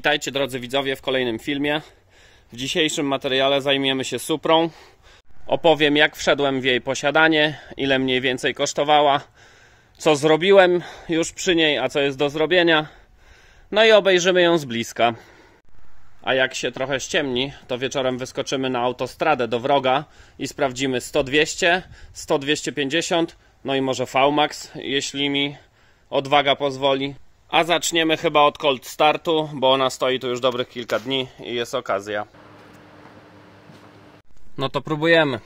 Witajcie drodzy widzowie w kolejnym filmie. W dzisiejszym materiale zajmiemy się Suprą. Opowiem, jak wszedłem w jej posiadanie, ile mniej więcej kosztowała, co zrobiłem już przy niej, a co jest do zrobienia. No i obejrzymy ją z bliska. A jak się trochę ściemni, to wieczorem wyskoczymy na autostradę do Wroga i sprawdzimy 100-200, 100-250, no i może V-Max, jeśli mi odwaga pozwoli. A zaczniemy chyba od cold startu, bo ona stoi tu już dobrych kilka dni i jest okazja. No to próbujemy.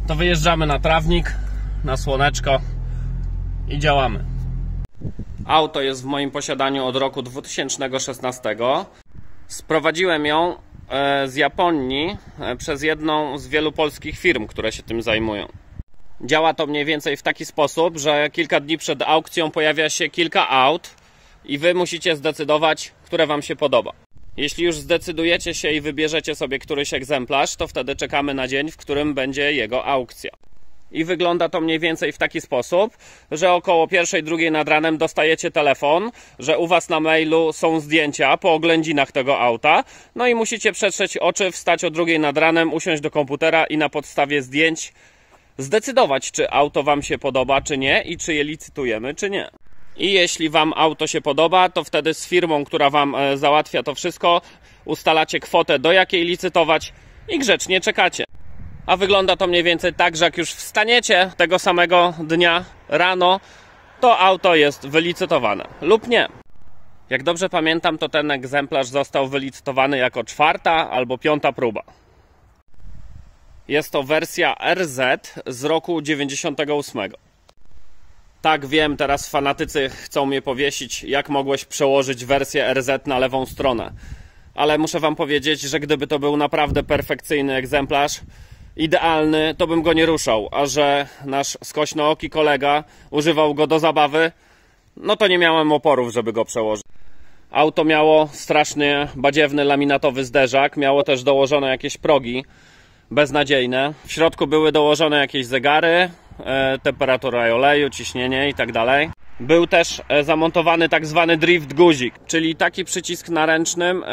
To wyjeżdżamy na trawnik, na słoneczko i działamy. Auto jest w moim posiadaniu od roku 2016. Sprowadziłem ją z Japonii przez jedną z wielu polskich firm, które się tym zajmują. Działa to mniej więcej w taki sposób, że kilka dni przed aukcją pojawia się kilka aut i wy musicie zdecydować, które wam się podoba. Jeśli już zdecydujecie się i wybierzecie sobie któryś egzemplarz, to wtedy czekamy na dzień, w którym będzie jego aukcja. I wygląda to mniej więcej w taki sposób, że około 1-2 nad ranem dostajecie telefon, że u was na mailu są zdjęcia po oględzinach tego auta, no i musicie przetrzeć oczy, wstać o 2 nad ranem, usiąść do komputera i na podstawie zdjęć zdecydować, czy auto wam się podoba, czy nie i czy je licytujemy, czy nie. I jeśli wam auto się podoba, to wtedy z firmą, która wam załatwia to wszystko, ustalacie kwotę, do jakiej licytować i grzecznie czekacie. A wygląda to mniej więcej tak, że jak już wstaniecie tego samego dnia rano, to auto jest wylicytowane lub nie. Jak dobrze pamiętam, to ten egzemplarz został wylicytowany jako 4. albo 5. próba. Jest to wersja RZ z roku 98. Tak, wiem, teraz fanatycy chcą mnie powiesić, jak mogłeś przełożyć wersję RZ na lewą stronę. Ale muszę wam powiedzieć, że gdyby to był naprawdę perfekcyjny egzemplarz, idealny, to bym go nie ruszał. A że nasz skośnooki kolega używał go do zabawy, no to nie miałem oporów, żeby go przełożyć. Auto miało strasznie badziewny laminatowy zderzak, miało też dołożone jakieś progi beznadziejne. W środku były dołożone jakieś zegary, temperatura oleju, ciśnienie i tak dalej. Był też zamontowany tak zwany drift guzik, czyli taki przycisk na ręcznym,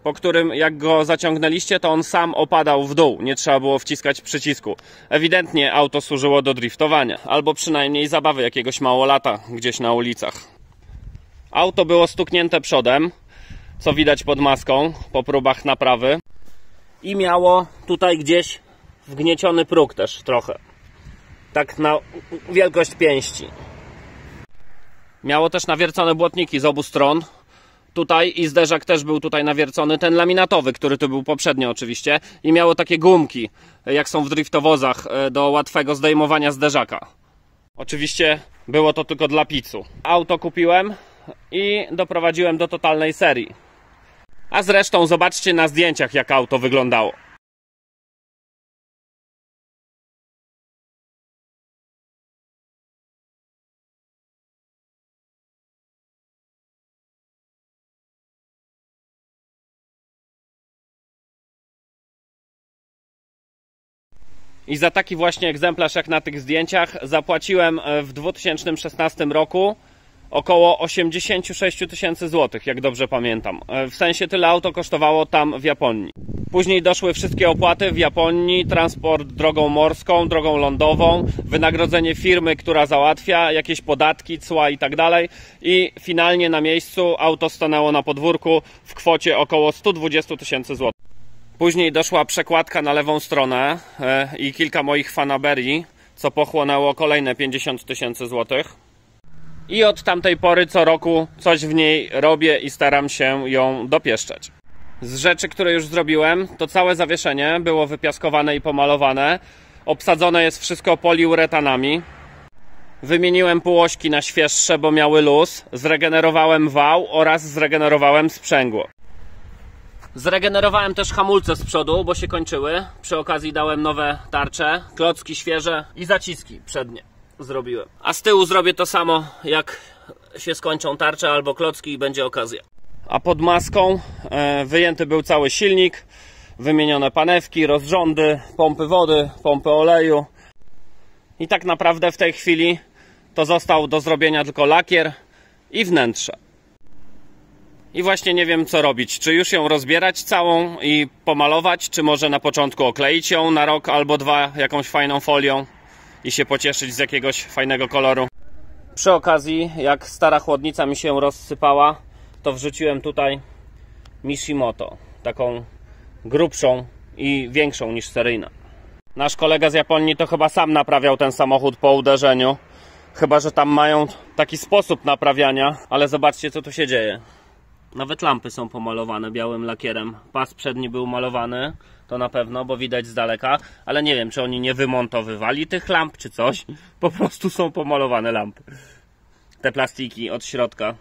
po którym jak go zaciągnęliście, to on sam opadał w dół, nie trzeba było wciskać przycisku. Ewidentnie auto służyło do driftowania, albo przynajmniej zabawy jakiegoś małolata gdzieś na ulicach. Auto było stuknięte przodem, co widać pod maską po próbach naprawy, i miało tutaj gdzieś wgnieciony próg też trochę. Tak na wielkość pięści. Miało też nawiercone błotniki z obu stron. Tutaj i zderzak też był tutaj nawiercony. Ten laminatowy, który tu był poprzednio oczywiście. I miało takie gumki, jak są w driftowozach, do łatwego zdejmowania zderzaka. Oczywiście było to tylko dla picu. Auto kupiłem i doprowadziłem do totalnej serii. A zresztą zobaczcie na zdjęciach, jak auto wyglądało. I za taki właśnie egzemplarz jak na tych zdjęciach zapłaciłem w 2016 roku około 86 000 złotych, jak dobrze pamiętam. W sensie tyle auto kosztowało tam w Japonii. Później doszły wszystkie opłaty w Japonii, transport drogą morską, drogą lądową, wynagrodzenie firmy, która załatwia, jakieś podatki, cła i tak dalej. I finalnie na miejscu auto stanęło na podwórku w kwocie około 120 000 złotych. Później doszła przekładka na lewą stronę i kilka moich fanaberii, co pochłonęło kolejne 50 000 złotych. I od tamtej pory co roku coś w niej robię i staram się ją dopieszczać. Z rzeczy, które już zrobiłem, to całe zawieszenie było wypiaskowane i pomalowane. Obsadzone jest wszystko poliuretanami. Wymieniłem półośki na świeższe, bo miały luz. Zregenerowałem wał oraz zregenerowałem sprzęgło. Zregenerowałem też hamulce z przodu, bo się kończyły. Przy okazji dałem nowe tarcze, klocki świeże i zaciski przednie zrobiłem. A z tyłu zrobię to samo, jak się skończą tarcze albo klocki i będzie okazja. A pod maską wyjęty był cały silnik, wymienione panewki, rozrządy, pompy wody, pompy oleju. I tak naprawdę w tej chwili to został do zrobienia tylko lakier i wnętrze. I właśnie nie wiem, co robić. Czy już ją rozbierać całą i pomalować, czy może na początku okleić ją na rok albo dwa jakąś fajną folią i się pocieszyć z jakiegoś fajnego koloru. Przy okazji, jak stara chłodnica mi się rozsypała, to wrzuciłem tutaj Mishimoto, taką grubszą i większą niż seryjna. Nasz kolega z Japonii to chyba sam naprawiał ten samochód po uderzeniu. Chyba że tam mają taki sposób naprawiania, ale zobaczcie, co tu się dzieje. Nawet lampy są pomalowane białym lakierem. Pas przedni był malowany, to na pewno, bo widać z daleka, ale nie wiem, czy oni nie wymontowywali tych lamp, czy coś. Po prostu są pomalowane lampy. Te plastiki od środka,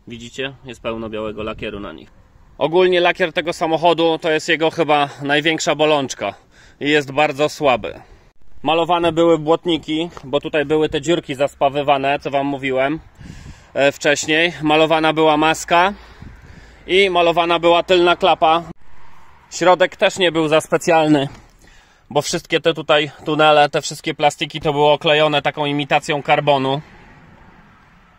widzicie? Jest pełno białego lakieru na nich. Ogólnie lakier tego samochodu to jest jego chyba największa bolączka i jest bardzo słaby. Malowane były błotniki, bo tutaj były te dziurki zaspawywane, co wam mówiłem wcześniej. Malowana była maska i malowana była tylna klapa. Środek też nie był za specjalny, bo wszystkie te tutaj tunele, te wszystkie plastiki to było oklejone taką imitacją karbonu.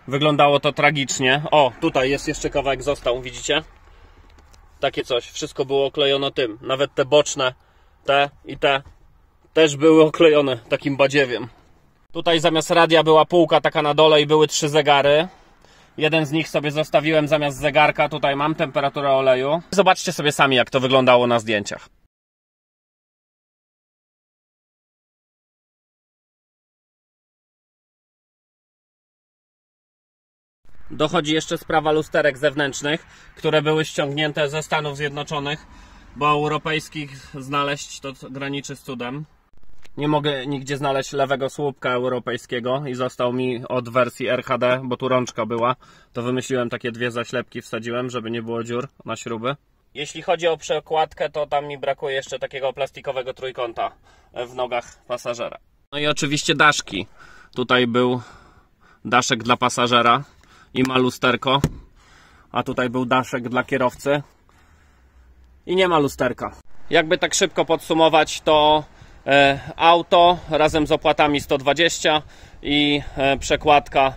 Wyglądało to tragicznie. O, tutaj jest jeszcze kawałek został, widzicie? Takie coś, wszystko było oklejone tym. Nawet te boczne, te i te też były oklejone takim badziewiem. Tutaj zamiast radia była półka taka na dole i były 3 zegary. Jeden z nich sobie zostawiłem zamiast zegarka. Tutaj mam temperaturę oleju. Zobaczcie sobie sami, jak to wyglądało na zdjęciach. Dochodzi jeszcze sprawa lusterek zewnętrznych, które były ściągnięte ze Stanów Zjednoczonych, bo europejskich znaleźć to graniczy z cudem. Nie mogę nigdzie znaleźć lewego słupka europejskiego i został mi od wersji RHD, bo tu rączka była. To wymyśliłem takie 2 zaślepki, wsadziłem, żeby nie było dziur na śruby. Jeśli chodzi o przekładkę, to tam mi brakuje jeszcze takiego plastikowego trójkąta w nogach pasażera. No i oczywiście daszki. Tutaj był daszek dla pasażera i ma lusterko, a tutaj był daszek dla kierowcy i nie ma lusterka. Jakby tak szybko podsumować, to auto razem z opłatami 120 i przekładka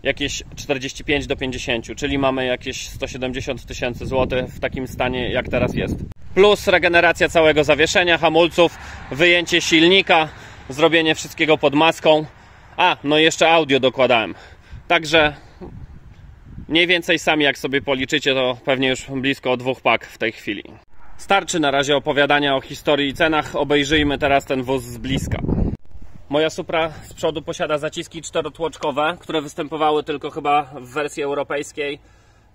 jakieś 45 do 50, czyli mamy jakieś 170 000 złotych w takim stanie, jak teraz jest. Plus regeneracja całego zawieszenia, hamulców, wyjęcie silnika, zrobienie wszystkiego pod maską. A, no i jeszcze audio dokładałem. Także mniej więcej sami jak sobie policzycie, to pewnie już blisko 2 pak w tej chwili. Starczy na razie opowiadania o historii i cenach, obejrzyjmy teraz ten wóz z bliska. Moja Supra z przodu posiada zaciski 4-tłoczkowe, które występowały tylko chyba w wersji europejskiej,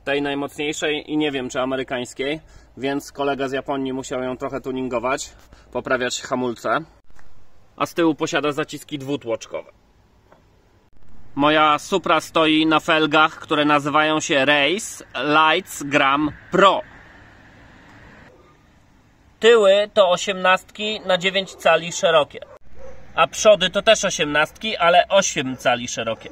tej najmocniejszej i nie wiem czy amerykańskiej, więc kolega z Japonii musiał ją trochę tuningować, poprawiać hamulce. A z tyłu posiada zaciski 2-tłoczkowe. Moja Supra stoi na felgach, które nazywają się Race Lights Gram Pro. Tyły to 18 na 9 cali szerokie, a przody to też 18, ale 8 cali szerokie.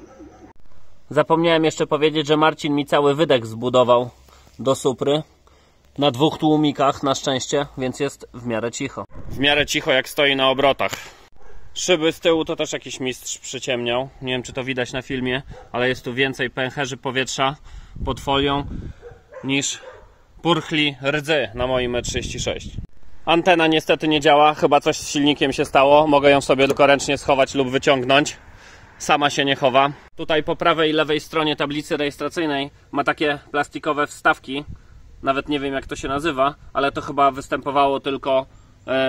Zapomniałem jeszcze powiedzieć, że Marcin mi cały wydech zbudował do Supry na 2 tłumikach na szczęście, więc jest w miarę cicho. W miarę cicho jak stoi na obrotach. Szyby z tyłu to też jakiś mistrz przyciemniał. Nie wiem czy to widać na filmie, ale jest tu więcej pęcherzy powietrza pod folią niż purchli rdzy na moim 1,36 m. Antena niestety nie działa, chyba coś z silnikiem się stało. Mogę ją sobie tylko ręcznie schować lub wyciągnąć. Sama się nie chowa. Tutaj po prawej i lewej stronie tablicy rejestracyjnej ma takie plastikowe wstawki. Nawet nie wiem jak to się nazywa, ale to chyba występowało tylko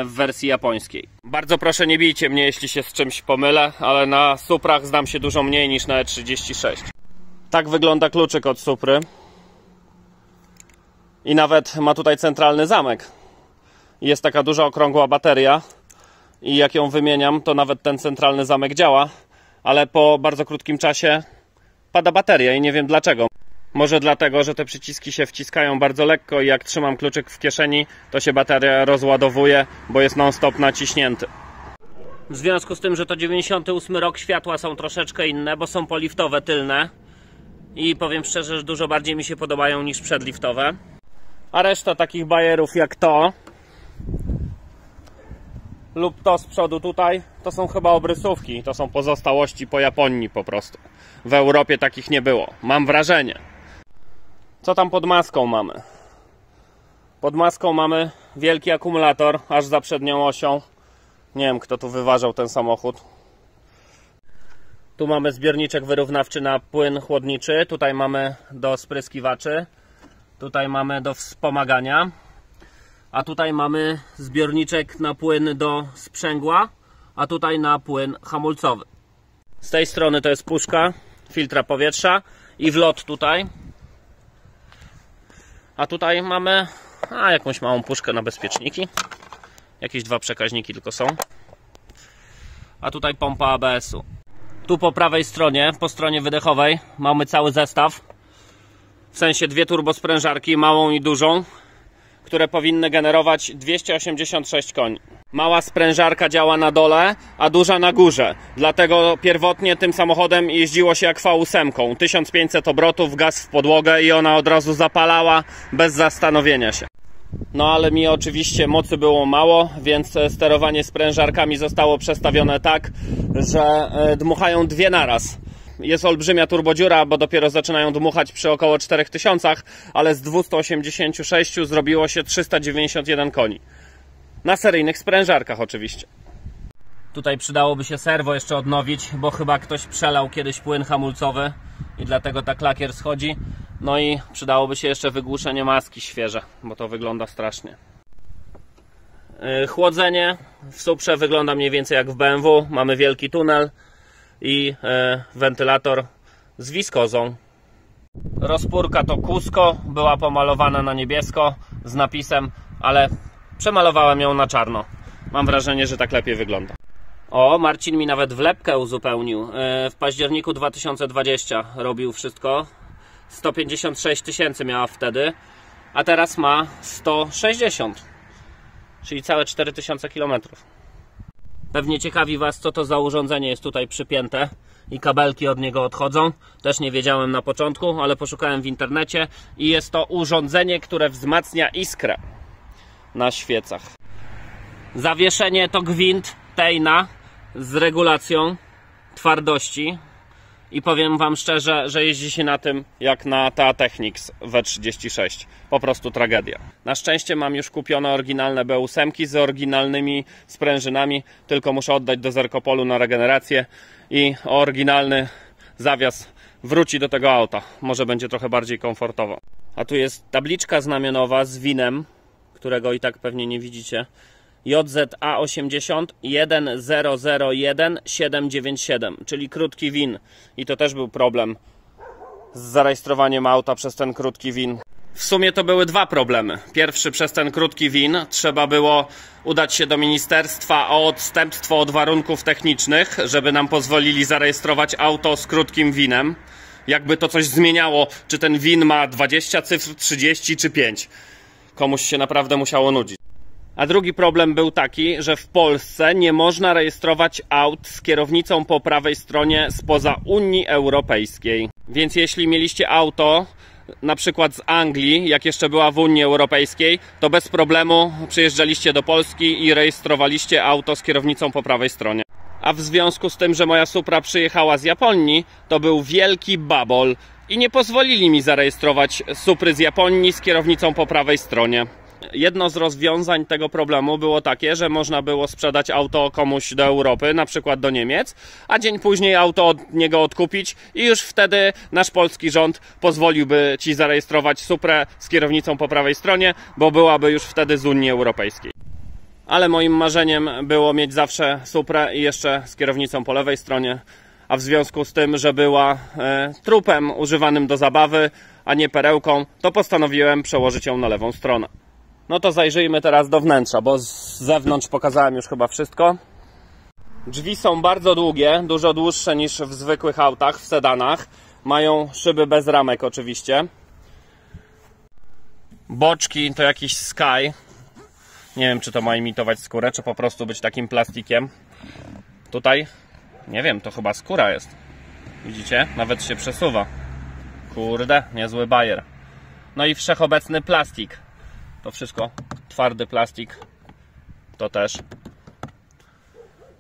w wersji japońskiej. Bardzo proszę nie bijcie mnie jeśli się z czymś pomylę, ale na Suprach znam się dużo mniej niż na E36. Tak wygląda kluczyk od Supry. I nawet ma tutaj centralny zamek. Jest taka duża okrągła bateria i jak ją wymieniam, to nawet ten centralny zamek działa, ale po bardzo krótkim czasie pada bateria i nie wiem dlaczego. Może dlatego, że te przyciski się wciskają bardzo lekko i jak trzymam kluczyk w kieszeni, to się bateria rozładowuje, bo jest non-stop naciśnięty. W związku z tym, że to 98 rok, światła są troszeczkę inne, bo są poliftowe tylne i powiem szczerze, że dużo bardziej mi się podobają niż przedliftowe. A reszta takich bajerów jak to lub to z przodu tutaj, to są chyba obrysówki, to są pozostałości po Japonii po prostu. W Europie takich nie było, mam wrażenie. Co tam pod maską mamy? Pod maską mamy wielki akumulator, aż za przednią osią. Nie wiem, kto tu wyważał ten samochód. Tu mamy zbiorniczek wyrównawczy na płyn chłodniczy. Tutaj mamy do spryskiwaczy. Tutaj mamy do wspomagania. A tutaj mamy zbiorniczek na płyn do sprzęgła. A tutaj na płyn hamulcowy. Z tej strony to jest puszka filtra powietrza i wlot tutaj. A tutaj mamy jakąś małą puszkę na bezpieczniki. Jakieś dwa przekaźniki tylko są. A tutaj pompa ABS-u. Tu po prawej stronie, po stronie wydechowej, mamy cały zestaw. W sensie dwie turbosprężarki, małą i dużą, które powinny generować 286 koni. Mała sprężarka działa na dole, a duża na górze. Dlatego pierwotnie tym samochodem jeździło się jak V8. 1500 obrotów, gaz w podłogę i ona od razu zapalała bez zastanowienia się. No ale mi oczywiście mocy było mało, więc sterowanie sprężarkami zostało przestawione tak, że dmuchają dwie naraz. Jest olbrzymia turbodziura, bo dopiero zaczynają dmuchać przy około 4000, ale z 286 zrobiło się 391 koni. Na seryjnych sprężarkach oczywiście. Tutaj przydałoby się serwo jeszcze odnowić, bo chyba ktoś przelał kiedyś płyn hamulcowy i dlatego tak lakier schodzi. No i przydałoby się jeszcze wygłuszenie maski świeże, bo to wygląda strasznie. Chłodzenie w Suprze wygląda mniej więcej jak w BMW. Mamy wielki tunel i wentylator z wiskozą. Rozpórka to Cusco, była pomalowana na niebiesko z napisem, ale przemalowałem ją na czarno. Mam wrażenie, że tak lepiej wygląda. O, Marcin mi nawet wlepkę uzupełnił. W październiku 2020 robił wszystko. 156 tysięcy miała wtedy, a teraz ma 160, czyli całe 4000 km. Pewnie ciekawi Was, co to za urządzenie jest tutaj przypięte i kabelki od niego odchodzą. Też nie wiedziałem na początku, ale poszukałem w internecie i jest to urządzenie, które wzmacnia iskrę na świecach. Zawieszenie to gwint Tejna z regulacją twardości. I powiem Wam szczerze, że jeździ się na tym jak na TA Technics W36. Po prostu tragedia. Na szczęście mam już kupione oryginalne B8 z oryginalnymi sprężynami. Tylko muszę oddać do Zerkopolu na regenerację i oryginalny zawias wróci do tego auta. Może będzie trochę bardziej komfortowo. A tu jest tabliczka znamionowa z winem, którego i tak pewnie nie widzicie. JZA80 1001797, czyli krótki win. I to też był problem z zarejestrowaniem auta przez ten krótki win. W sumie to były dwa problemy. Pierwszy, przez ten krótki win trzeba było udać się do ministerstwa o odstępstwo od warunków technicznych, żeby nam pozwolili zarejestrować auto z krótkim winem. Jakby to coś zmieniało, czy ten win ma 20 cyfr, 30 czy 5. Komuś się naprawdę musiało nudzić. A drugi problem był taki, że w Polsce nie można rejestrować aut z kierownicą po prawej stronie spoza Unii Europejskiej. Więc jeśli mieliście auto na przykład z Anglii, jak jeszcze była w Unii Europejskiej, to bez problemu przyjeżdżaliście do Polski i rejestrowaliście auto z kierownicą po prawej stronie. A w związku z tym, że moja Supra przyjechała z Japonii, to był wielki babol i nie pozwolili mi zarejestrować Supry z Japonii z kierownicą po prawej stronie. Jedno z rozwiązań tego problemu było takie, że można było sprzedać auto komuś do Europy, na przykład do Niemiec, a dzień później auto od niego odkupić i już wtedy nasz polski rząd pozwoliłby Ci zarejestrować Suprę z kierownicą po prawej stronie, bo byłaby już wtedy z Unii Europejskiej. Ale moim marzeniem było mieć zawsze Suprę i jeszcze z kierownicą po lewej stronie, a w związku z tym, że była trupem używanym do zabawy, a nie perełką, to postanowiłem przełożyć ją na lewą stronę. No to zajrzyjmy teraz do wnętrza, bo z zewnątrz pokazałem już chyba wszystko. Drzwi są bardzo długie, dużo dłuższe niż w zwykłych autach, w sedanach. Mają szyby bez ramek oczywiście. Boczki to jakiś Sky. Nie wiem, czy to ma imitować skórę, czy po prostu być takim plastikiem. Tutaj, nie wiem, to chyba skóra jest. Widzicie? Nawet się przesuwa. Kurde, niezły bajer. No i wszechobecny plastik. To wszystko twardy plastik. To też.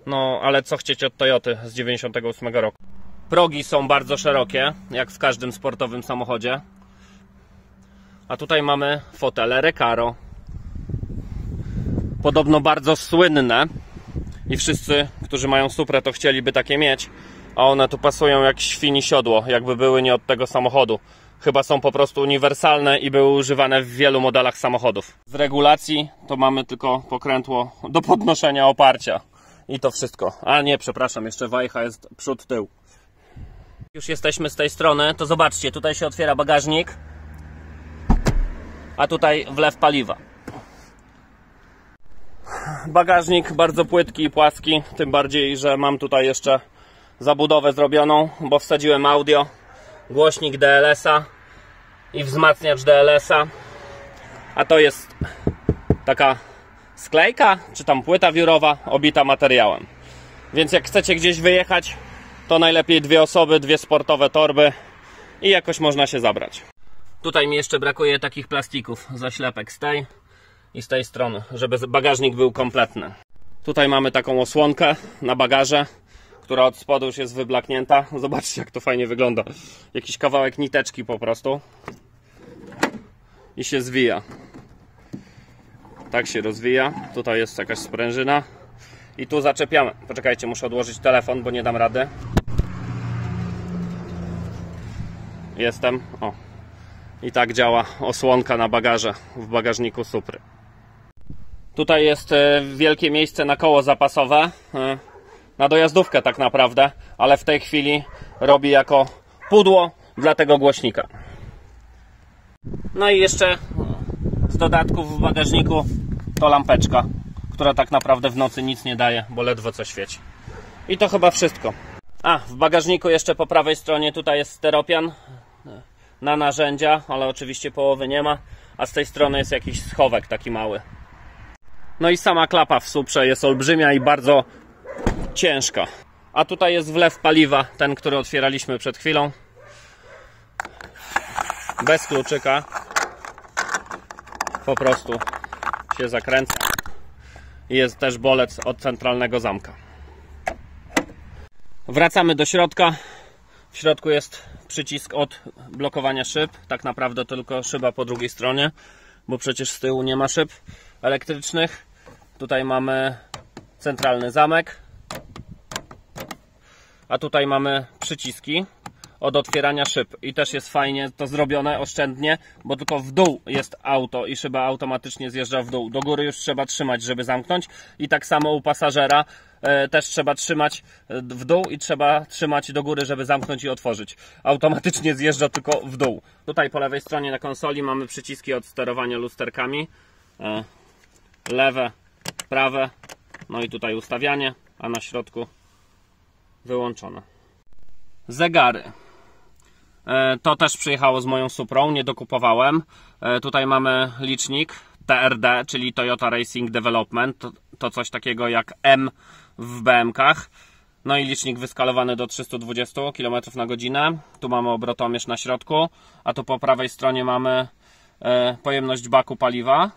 No, ale co chcieć od Toyoty z 98 roku. Progi są bardzo szerokie, jak w każdym sportowym samochodzie. A tutaj mamy fotele Recaro. Podobno bardzo słynne. I wszyscy, którzy mają Suprę, to chcieliby takie mieć. A one tu pasują jak świni siodło, jakby były nie od tego samochodu. Chyba są po prostu uniwersalne i były używane w wielu modelach samochodów. Z regulacji to mamy tylko pokrętło do podnoszenia oparcia. I to wszystko. A nie, przepraszam, jeszcze wajcha jest przód, tył. Już jesteśmy z tej strony, to zobaczcie, tutaj się otwiera bagażnik, a tutaj wlew paliwa. Bagażnik bardzo płytki i płaski, tym bardziej, że mam tutaj jeszcze zabudowę zrobioną, bo wsadziłem audio, głośnik DLS-a i wzmacniacz DLS-a, a to jest taka sklejka, czy tam płyta wiórowa obita materiałem. Więc jak chcecie gdzieś wyjechać, to najlepiej 2 osoby, 2 sportowe torby i jakoś można się zabrać. Tutaj mi jeszcze brakuje takich plastików, zaślepek z tej i z tej strony, żeby bagażnik był kompletny. Tutaj mamy taką osłonkę na bagaże, która od spodu już jest wyblaknięta. Zobaczcie, jak to fajnie wygląda. Jakiś kawałek niteczki po prostu i się zwija. Tak się rozwija. Tutaj jest jakaś sprężyna i tu zaczepiamy. Poczekajcie, muszę odłożyć telefon, bo nie dam rady. Jestem. O. I tak działa osłonka na bagaże w bagażniku Supry. Tutaj jest wielkie miejsce na koło zapasowe, na dojazdówkę tak naprawdę, ale w tej chwili robi jako pudło dla tego głośnika. No i jeszcze z dodatków w bagażniku to lampeczka, która tak naprawdę w nocy nic nie daje, bo ledwo co świeci. I to chyba wszystko. A, w bagażniku jeszcze po prawej stronie tutaj jest steropian na narzędzia, ale oczywiście połowy nie ma, a z tej strony jest jakiś schowek taki mały. No i sama klapa w Suprze jest olbrzymia i bardzo ciężka. A tutaj jest wlew paliwa, ten, który otwieraliśmy przed chwilą. Bez kluczyka. Po prostu się zakręca. I jest też bolec od centralnego zamka. Wracamy do środka. W środku jest przycisk od blokowania szyb. Tak naprawdę tylko szyba po drugiej stronie, bo przecież z tyłu nie ma szyb elektrycznych. Tutaj mamy centralny zamek, a tutaj mamy przyciski od otwierania szyb i też jest fajnie to zrobione, oszczędnie, bo tylko w dół jest auto i szyba automatycznie zjeżdża w dół. Do góry już trzeba trzymać, żeby zamknąć, i tak samo u pasażera też trzeba trzymać w dół i trzeba trzymać do góry, żeby zamknąć i otworzyć. Automatycznie zjeżdża tylko w dół. Tutaj po lewej stronie na konsoli mamy przyciski od sterowania lusterkami, lewe, prawe, no i tutaj ustawianie, a na środku wyłączone. Zegary. To też przyjechało z moją Suprą, nie dokupowałem. Tutaj mamy licznik TRD, czyli Toyota Racing Development. To coś takiego jak M w BM-kach. No i licznik wyskalowany do 320 km/h. Tu mamy obrotomierz na środku, a tu po prawej stronie mamy pojemność baku paliwa.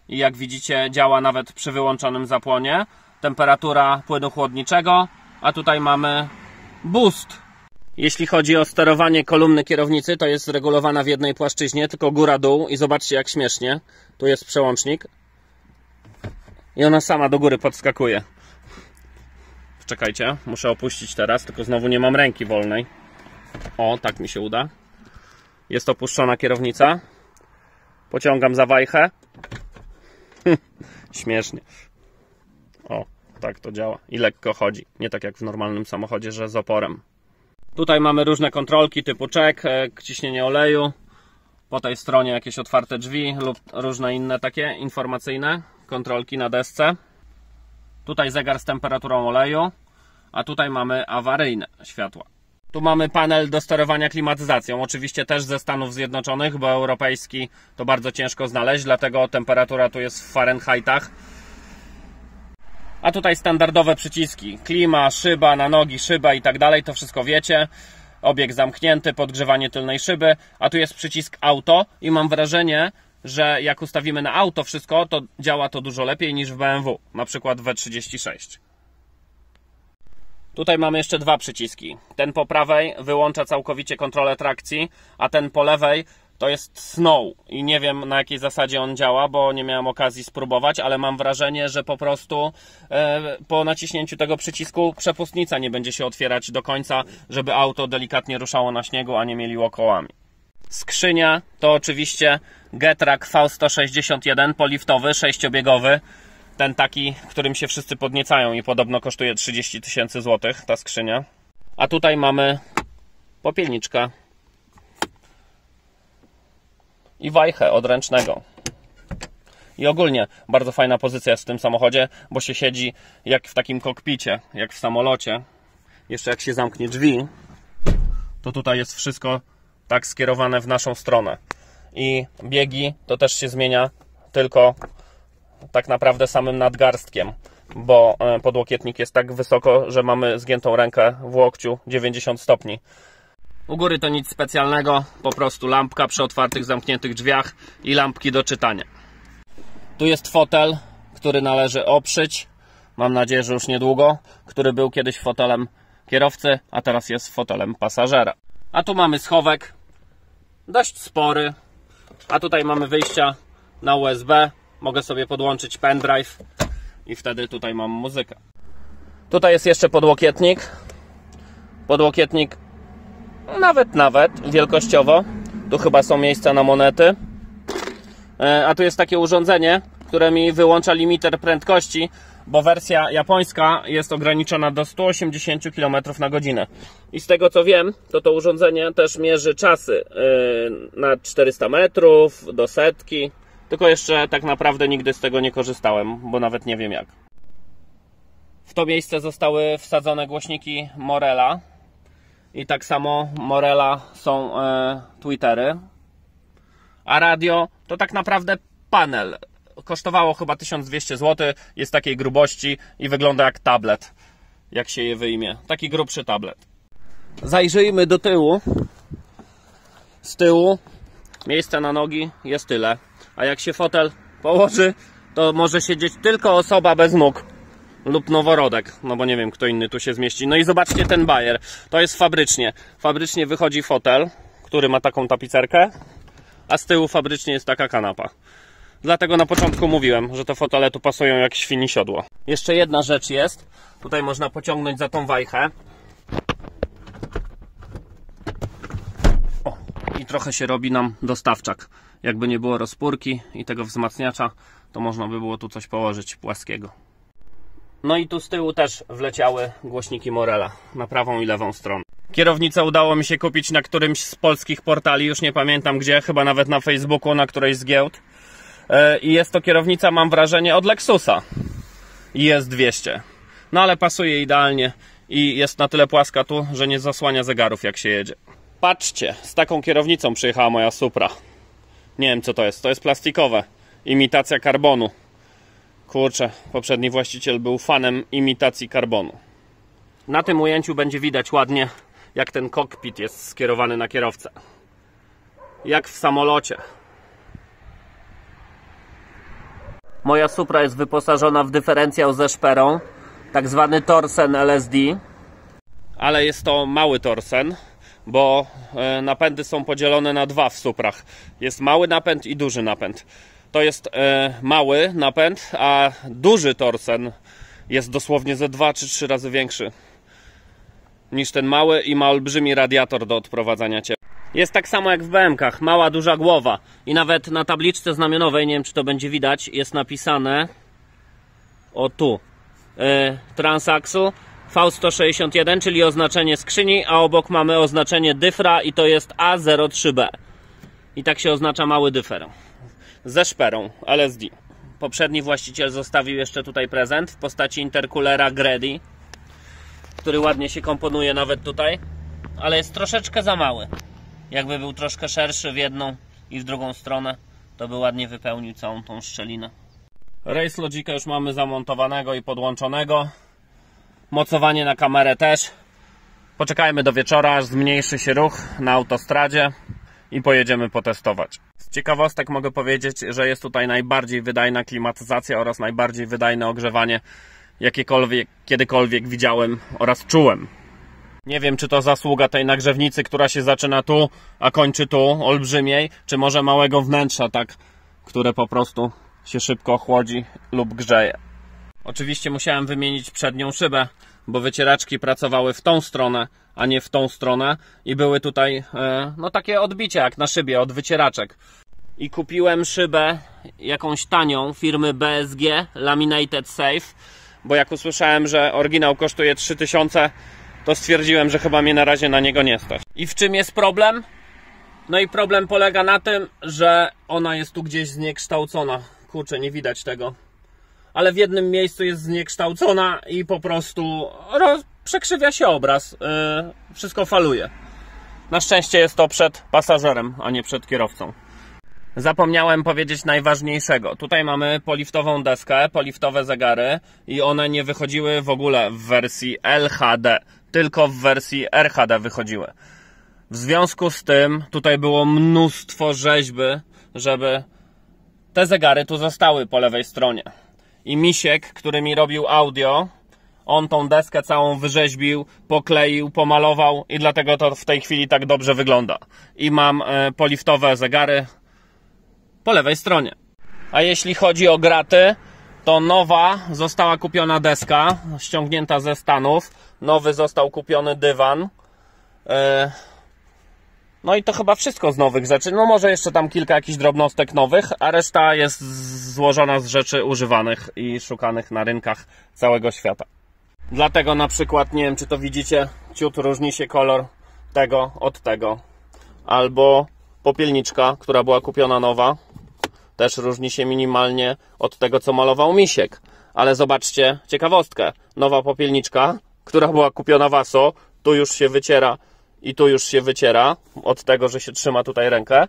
I jak widzicie, działa nawet przy wyłączonym zapłonie. Temperatura płynu chłodniczego, a tutaj mamy boost. Jeśli chodzi o sterowanie kolumny kierownicy, to jest regulowana w jednej płaszczyźnie, tylko góra-dół, i zobaczcie jak śmiesznie. Tu jest przełącznik i ona sama do góry podskakuje. Czekajcie, muszę opuścić teraz, tylko znowu nie mam ręki wolnej. O, tak mi się uda. Jest opuszczona kierownica. Pociągam za wajchę. Śmiesznie. O, tak to działa. I lekko chodzi. Nie tak jak w normalnym samochodzie, że z oporem. Tutaj mamy różne kontrolki typu check, ciśnienie oleju. Po tej stronie jakieś otwarte drzwi lub różne inne takie informacyjne kontrolki na desce. Tutaj zegar z temperaturą oleju. a tutaj mamy awaryjne światła. Tu mamy panel do sterowania klimatyzacją, oczywiście też ze Stanów Zjednoczonych, bo europejski to bardzo ciężko znaleźć, dlatego temperatura tu jest w Fahrenheitach. A tutaj standardowe przyciski, klima, szyba, na nogi, szyba i tak dalej, to wszystko wiecie. Obieg zamknięty, podgrzewanie tylnej szyby, a tu jest przycisk auto i mam wrażenie, że jak ustawimy na auto wszystko, to działa to dużo lepiej niż w BMW, na przykład w E36. Tutaj mamy jeszcze dwa przyciski. Ten po prawej wyłącza całkowicie kontrolę trakcji, a ten po lewej to jest Snow i nie wiem, na jakiej zasadzie on działa, bo nie miałem okazji spróbować, ale mam wrażenie, że po prostu po naciśnięciu tego przycisku przepustnica nie będzie się otwierać do końca, żeby auto delikatnie ruszało na śniegu, a nie mieliło kołami. Skrzynia to oczywiście Getrack V161 poliftowy, 6-biegowy. Ten taki, którym się wszyscy podniecają i podobno kosztuje 30 000 złotych ta skrzynia. A tutaj mamy popielniczkę i wajchę od ręcznego. I ogólnie bardzo fajna pozycja jest w tym samochodzie, bo się siedzi jak w takim kokpicie, jak w samolocie. Jeszcze jak się zamknie drzwi, to tutaj jest wszystko tak skierowane w naszą stronę. I biegi to też się zmienia tylko tak naprawdę samym nadgarstkiem, bo podłokietnik jest tak wysoko, że mamy zgiętą rękę w łokciu 90 stopni. U góry to nic specjalnego, po prostu lampka przy otwartych, zamkniętych drzwiach i lampki do czytania. Tu jest fotel, który należy opszyć, mam nadzieję, że już niedługo, który był kiedyś fotelem kierowcy, a teraz jest fotelem pasażera. A tu mamy schowek, dość spory, a tutaj mamy wyjścia na USB, mogę sobie podłączyć pendrive i wtedy tutaj mam muzykę. Tutaj jest jeszcze podłokietnik, nawet wielkościowo, tu chyba są miejsca na monety, a tu jest takie urządzenie, które mi wyłącza limiter prędkości, bo wersja japońska jest ograniczona do 180 km na godzinę. I z tego co wiem, to urządzenie też mierzy czasy na 400 metrów, do setki. Tylko jeszcze tak naprawdę nigdy z tego nie korzystałem, bo nawet nie wiem jak. W to miejsce zostały wsadzone głośniki Morela. I tak samo Morela są tweetery. A radio to tak naprawdę panel. Kosztowało chyba 1200 zł, jest takiej grubości i wygląda jak tablet, jak się je wyjmie. Taki grubszy tablet. Zajrzyjmy do tyłu. Z tyłu miejsca na nogi jest tyle. A jak się fotel położy, to może siedzieć tylko osoba bez nóg lub noworodek, no bo nie wiem, kto inny tu się zmieści. No i zobaczcie ten bajer. To jest fabrycznie. Fabrycznie wychodzi fotel, który ma taką tapicerkę, a z tyłu fabrycznie jest taka kanapa. Dlatego na początku mówiłem, że te fotele tu pasują jak świni siodło. Jeszcze jedna rzecz jest. Tutaj można pociągnąć za tą wajchę. O, i trochę się robi nam dostawczak. Jakby nie było rozpórki i tego wzmacniacza, to można by było tu coś położyć płaskiego. No i tu z tyłu też wleciały głośniki Morela na prawą i lewą stronę. Kierownicę udało mi się kupić na którymś z polskich portali, już nie pamiętam gdzie, chyba nawet na Facebooku, na którejś z giełd. I jest to kierownica, mam wrażenie, od Lexusa. Jest 200. No ale pasuje idealnie i jest na tyle płaska tu, że nie zasłania zegarów jak się jedzie. Patrzcie, z taką kierownicą przyjechała moja Supra. Nie wiem co to jest plastikowe. Imitacja karbonu. Kurczę, poprzedni właściciel był fanem imitacji karbonu. Na tym ujęciu będzie widać ładnie, jak ten kokpit jest skierowany na kierowcę. Jak w samolocie. Moja Supra jest wyposażona w dyferencjał ze szperą, tak zwany Torsen LSD. Ale jest to mały Torsen, bo napędy są podzielone na dwa w Suprach. Jest mały napęd i duży napęd. To jest mały napęd, a duży Torsen jest dosłownie ze 2 czy 3 razy większy niż ten mały i ma olbrzymi radiator do odprowadzania ciepła. Jest tak samo jak w BM-kach, mała, duża głowa. I nawet na tabliczce znamionowej, nie wiem czy to będzie widać, jest napisane o tu Transaxu V161, czyli oznaczenie skrzyni, a obok mamy oznaczenie dyfra i to jest A03B. I tak się oznacza mały dyfer. Ze szperą LSD. Poprzedni właściciel zostawił jeszcze tutaj prezent w postaci intercoolera Grady. który ładnie się komponuje nawet tutaj, ale jest troszeczkę za mały. Jakby był troszkę szerszy w jedną i w drugą stronę, to by ładnie wypełnił całą tą szczelinę. Race Logica już mamy zamontowanego i podłączonego. Mocowanie na kamerę też. Poczekajmy do wieczora, aż zmniejszy się ruch na autostradzie i pojedziemy potestować. Z ciekawostek mogę powiedzieć, że jest tutaj najbardziej wydajna klimatyzacja oraz najbardziej wydajne ogrzewanie, jakiekolwiek kiedykolwiek widziałem oraz czułem. Nie wiem, czy to zasługa tej nagrzewnicy, która się zaczyna tu, a kończy tu, olbrzymiej, czy może małego wnętrza, tak, które po prostu się szybko chłodzi lub grzeje. Oczywiście musiałem wymienić przednią szybę, bo wycieraczki pracowały w tą stronę, a nie w tą stronę i były tutaj no takie odbicia jak na szybie od wycieraczek. I kupiłem szybę jakąś tanią firmy BSG Laminated Safe, bo jak usłyszałem, że oryginał kosztuje 3000, to stwierdziłem, że chyba mnie na razie na niego nie stać. I w czym jest problem? No i problem polega na tym, że ona jest tu gdzieś zniekształcona. Kurczę, nie widać tego. Ale w jednym miejscu jest zniekształcona i po prostu przekrzywia się obraz. Wszystko faluje. Na szczęście jest to przed pasażerem, a nie przed kierowcą. Zapomniałem powiedzieć najważniejszego. Tutaj mamy poliftową deskę, poliftowe zegary i one nie wychodziły w ogóle w wersji LHD, tylko w wersji RHD wychodziły. W związku z tym tutaj było mnóstwo rzeźby, żeby te zegary tu zostały po lewej stronie. I Misiek, który mi robił audio, on tą deskę całą wyrzeźbił, pokleił, pomalował i dlatego to w tej chwili tak dobrze wygląda. I mam poliftowe zegary po lewej stronie. A jeśli chodzi o graty, to nowa została kupiona deska, ściągnięta ze Stanów. Nowy został kupiony dywan. No i to chyba wszystko z nowych rzeczy. No może jeszcze tam kilka jakichś drobnostek nowych, a reszta jest złożona z rzeczy używanych i szukanych na rynkach całego świata. Dlatego na przykład, nie wiem czy to widzicie, ciut różni się kolor tego od tego. Albo popielniczka, która była kupiona nowa, też różni się minimalnie od tego, co malował Misiek. Ale zobaczcie ciekawostkę. Nowa popielniczka, która była kupiona w ASO, tu już się wyciera i tu już się wyciera od tego, że się trzyma tutaj rękę.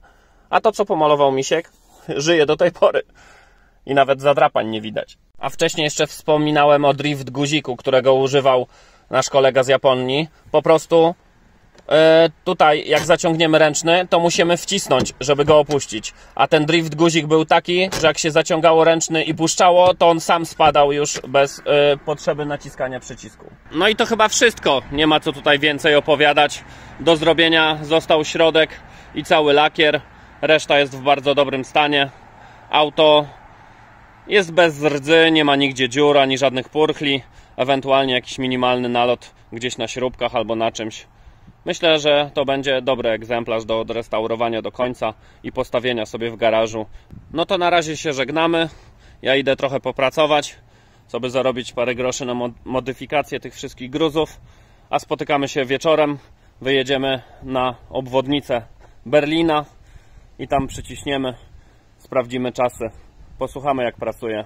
A to, co pomalował Misiek, żyje do tej pory. I nawet zadrapań nie widać. A wcześniej jeszcze wspominałem o drift guziku, którego używał nasz kolega z Japonii. Po prostu tutaj jak zaciągniemy ręczny, to musimy wcisnąć, żeby go opuścić. A ten drift guzik był taki, że jak się zaciągało ręczny i puszczało, to on sam spadał już bez potrzeby naciskania przycisku. No i to chyba wszystko. Nie ma co tutaj więcej opowiadać. Do zrobienia został środek i cały lakier. Reszta jest w bardzo dobrym stanie. Auto jest bez rdzy, nie ma nigdzie dziur ani żadnych purchli. Ewentualnie jakiś minimalny nalot gdzieś na śrubkach albo na czymś. Myślę, że to będzie dobry egzemplarz do odrestaurowania do końca i postawienia sobie w garażu. No to na razie się żegnamy. Ja idę trochę popracować, żeby zarobić parę groszy na modyfikację tych wszystkich gruzów. A spotykamy się wieczorem. Wyjedziemy na obwodnicę Berlina i tam przyciśniemy, sprawdzimy czasy, posłuchamy jak pracuje.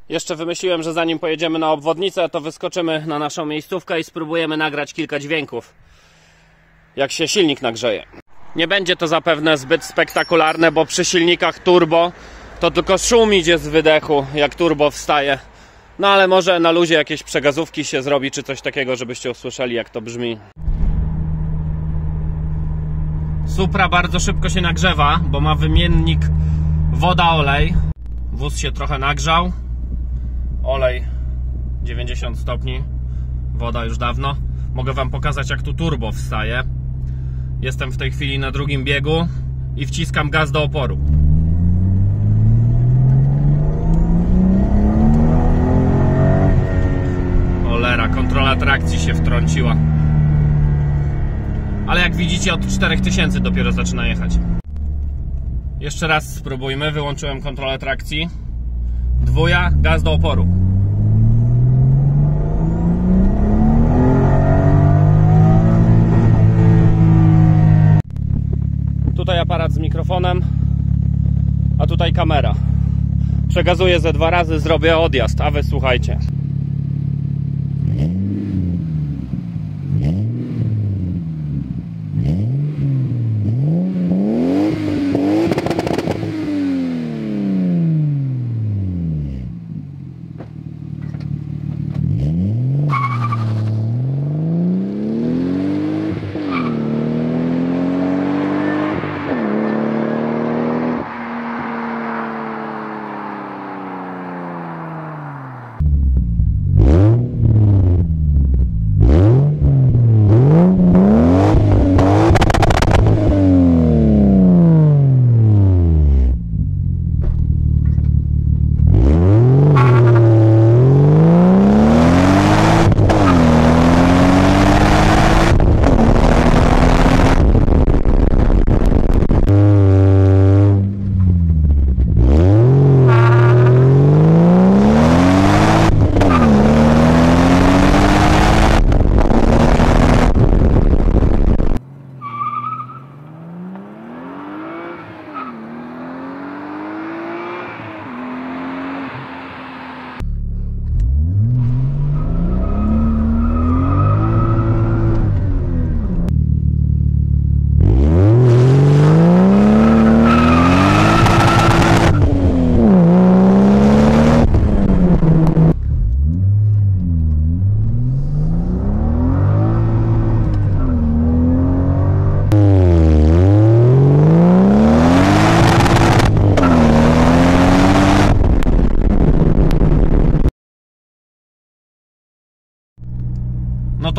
Jeszcze wymyśliłem, że zanim pojedziemy na obwodnicę, to wyskoczymy na naszą miejscówkę i spróbujemy nagrać kilka dźwięków, jak się silnik nagrzeje. Nie będzie to zapewne zbyt spektakularne, bo przy silnikach turbo to tylko szum idzie z wydechu, jak turbo wstaje. No ale może na luzie jakieś przegazówki się zrobi, czy coś takiego, żebyście usłyszeli jak to brzmi. Supra bardzo szybko się nagrzewa, bo ma wymiennik woda-olej. Wóz się trochę nagrzał. Olej 90 stopni, woda już dawno. Mogę wam pokazać jak tu turbo wstaje. Jestem w tej chwili na drugim biegu i wciskam gaz do oporu. Cholera, kontrola trakcji się wtrąciła. Ale jak widzicie od 4000 dopiero zaczyna jechać. Jeszcze raz spróbujmy, wyłączyłem kontrolę trakcji. Dwuja, gaz do oporu. Tutaj aparat z mikrofonem, a tutaj kamera. Przegazuję ze 2 razy, zrobię odjazd, a wy słuchajcie.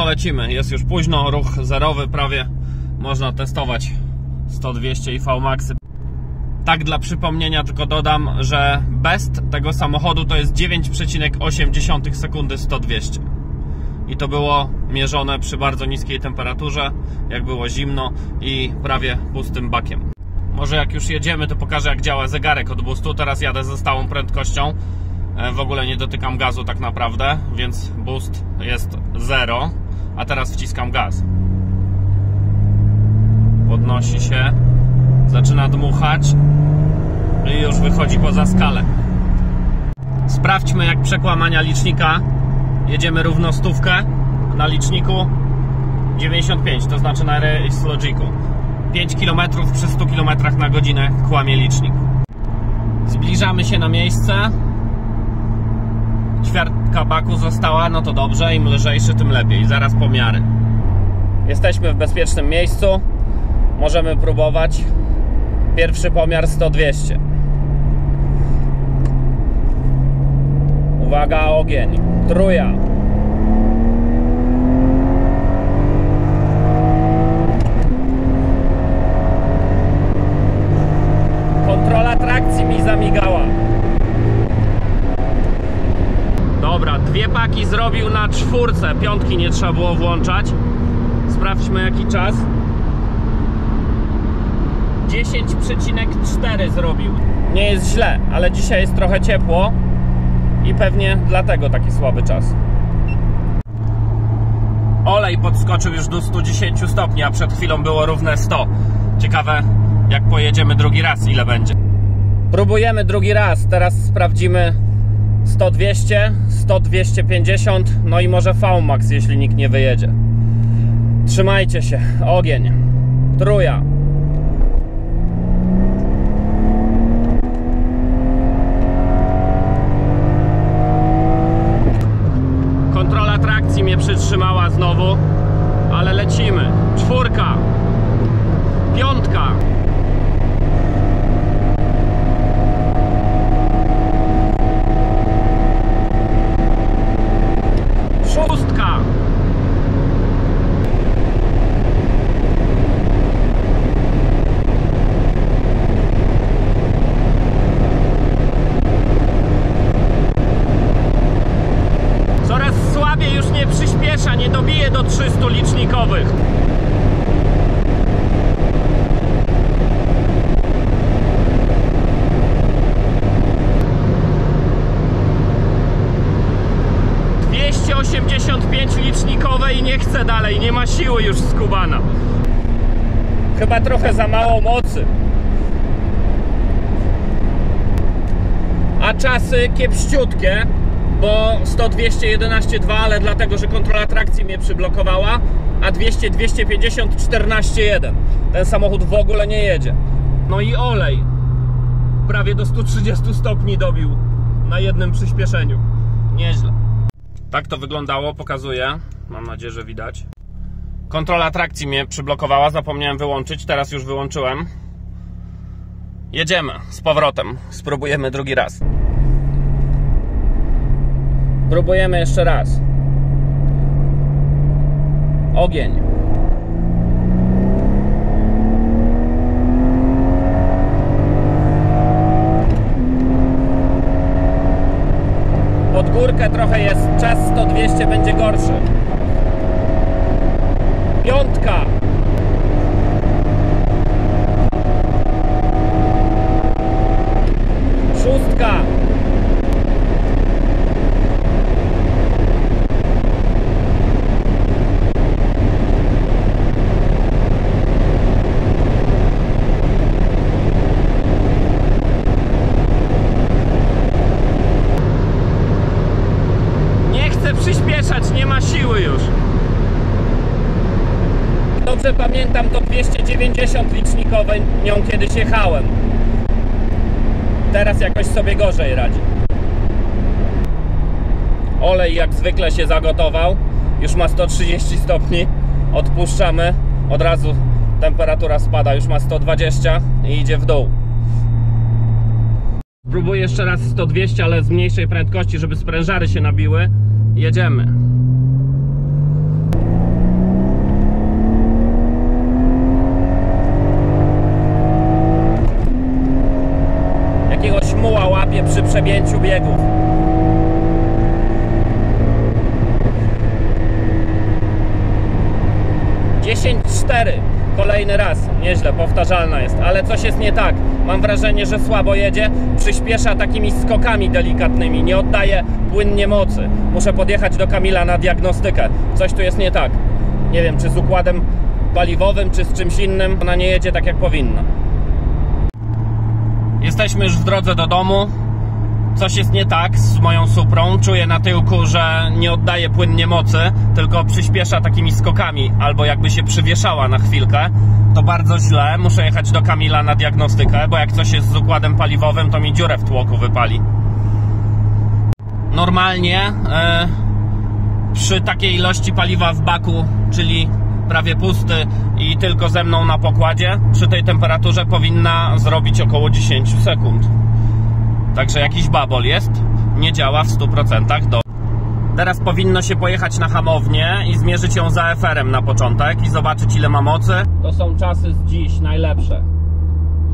to lecimy. Jest już późno, ruch zerowy prawie. Można testować 100-200 i VMAXy. Tak dla przypomnienia tylko dodam, że best tego samochodu to jest 9,8 sekundy 100-200. I to było mierzone przy bardzo niskiej temperaturze, jak było zimno i prawie pustym bakiem. Może jak już jedziemy, to pokażę, jak działa zegarek od boostu. Teraz jadę ze stałą prędkością. W ogóle nie dotykam gazu tak naprawdę, więc boost jest 0. A teraz wciskam gaz. Podnosi się, zaczyna dmuchać i już wychodzi poza skalę. Sprawdźmy, jak przekłamania licznika. Jedziemy równo 100 na liczniku 95, to znaczy na Race Logicu. 5 km przy 100 km na godzinę kłamie licznik. Zbliżamy się na miejsce. Ćwiartka baku została, no to dobrze, im lżejszy, tym lepiej. Zaraz pomiary. Jesteśmy w bezpiecznym miejscu. Możemy próbować. Pierwszy pomiar 100-200. Uwaga, ogień. Truja. Kontrola trakcji mi zamigała. Dobra, 2 paki zrobił na 4, 5 nie trzeba było włączać. Sprawdźmy, jaki czas. 10,4 zrobił. Nie jest źle, ale dzisiaj jest trochę ciepło i pewnie dlatego taki słaby czas. Olej podskoczył już do 110 stopni, a przed chwilą było równe 100. Ciekawe, jak pojedziemy drugi raz, ile będzie. Próbujemy drugi raz. Teraz sprawdzimy 100-200, 100-250, no i może VMAX, jeśli nikt nie wyjedzie. Trzymajcie się. Ogień. Truja. Kontrola trakcji mnie przytrzymała znowu, ale lecimy. 4, 5. 6. Coraz słabiej, już nie przyspiesza, nie dobije do 300 licznikowych. Licznikowe i nie chce dalej, nie ma siły już skubana. Chyba trochę za mało mocy. A czasy kiepściutkie, bo 100-200 11,2, ale dlatego, że kontrola trakcji mnie przyblokowała, a 200-250 14,1. Ten samochód w ogóle nie jedzie. No i olej prawie do 130 stopni dobił na jednym przyspieszeniu. Nieźle. Tak to wyglądało, pokazuję. Mam nadzieję, że widać. Kontrola trakcji mnie przyblokowała, zapomniałem wyłączyć, teraz już wyłączyłem. Jedziemy z powrotem, spróbujemy drugi raz. Próbujemy jeszcze raz. Ogień. Pod górkę trochę jest, czas 100-200 będzie gorszy. 5. 6. 'Dobrze pamiętam, to 290 licznikowe nią kiedyś jechałem. Teraz jakoś sobie gorzej radzi. Olej jak zwykle się zagotował. Już ma 130 stopni. Odpuszczamy. Od razu temperatura spada. Już ma 120 i idzie w dół. Próbuję jeszcze raz 100-200, ale z mniejszej prędkości, żeby sprężary się nabiły. Jedziemy. 9 biegów. (10.4) Kolejny raz, nieźle, powtarzalna jest, ale coś jest nie tak. Mam wrażenie, że słabo jedzie, przyspiesza takimi skokami delikatnymi, nie oddaje płynnie mocy. Muszę podjechać do Kamila na diagnostykę. Coś tu jest nie tak. Nie wiem, czy z układem paliwowym, czy z czymś innym. Ona nie jedzie tak, jak powinna. Jesteśmy już w drodze do domu. Coś jest nie tak z moją Suprą. Czuję na tyłku, że nie oddaje płynnie mocy, tylko przyspiesza takimi skokami, albo jakby się przywieszała na chwilkę. To bardzo źle. Muszę jechać do Kamila na diagnostykę, bo jak coś jest z układem paliwowym, to mi dziurę w tłoku wypali. Normalnie przy takiej ilości paliwa w baku, czyli prawie pusty i tylko ze mną na pokładzie, przy tej temperaturze powinna zrobić około 10 sekund. Także jakiś babol jest, nie działa w 100%. Teraz powinno się pojechać na hamownię i zmierzyć ją za FR-em na początek i zobaczyć, ile ma mocy. To są czasy z dziś najlepsze.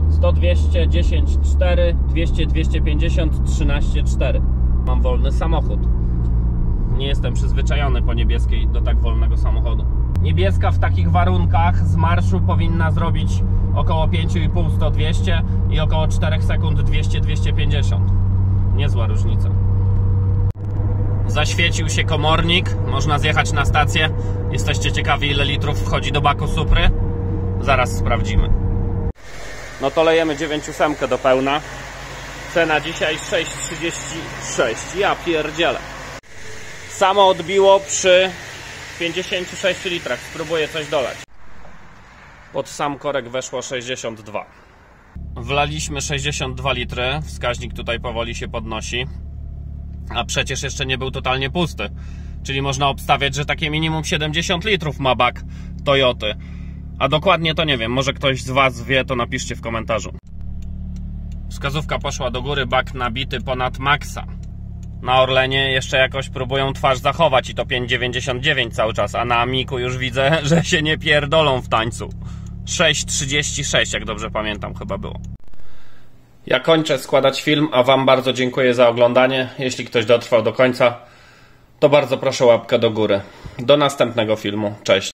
100, 200, 10, 4, 200, 250, 13, 4. Mam wolny samochód. Nie jestem przyzwyczajony po niebieskiej do tak wolnego samochodu. Niebieska w takich warunkach z marszu powinna zrobić około 5,5 100-200 i około 4 sekund 200-250. Niezła różnica. Zaświecił się komornik. Można zjechać na stację. Jesteście ciekawi, ile litrów wchodzi do baku Supry? Zaraz sprawdzimy. No to lejemy 9,8 do pełna. Cena dzisiaj 6,36. Ja pierdzielę. Samo odbiło przy 56 litrach. Spróbuję coś dolać. Pod sam korek weszło 62. Wlaliśmy 62 litry. Wskaźnik tutaj powoli się podnosi. A przecież jeszcze nie był totalnie pusty. Czyli można obstawiać, że takie minimum 70 litrów ma bak Toyoty. A dokładnie to nie wiem. Może ktoś z Was wie, to napiszcie w komentarzu. Wskazówka poszła do góry. Bak nabity ponad maksa. Na Orlenie jeszcze jakoś próbują twarz zachować i to 5,99 cały czas, a na Amiku już widzę, że się nie pierdolą w tańcu. 6,36, jak dobrze pamiętam, chyba było. Ja kończę składać film, a Wam bardzo dziękuję za oglądanie. Jeśli ktoś dotrwał do końca, to bardzo proszę łapkę do góry. Do następnego filmu. Cześć.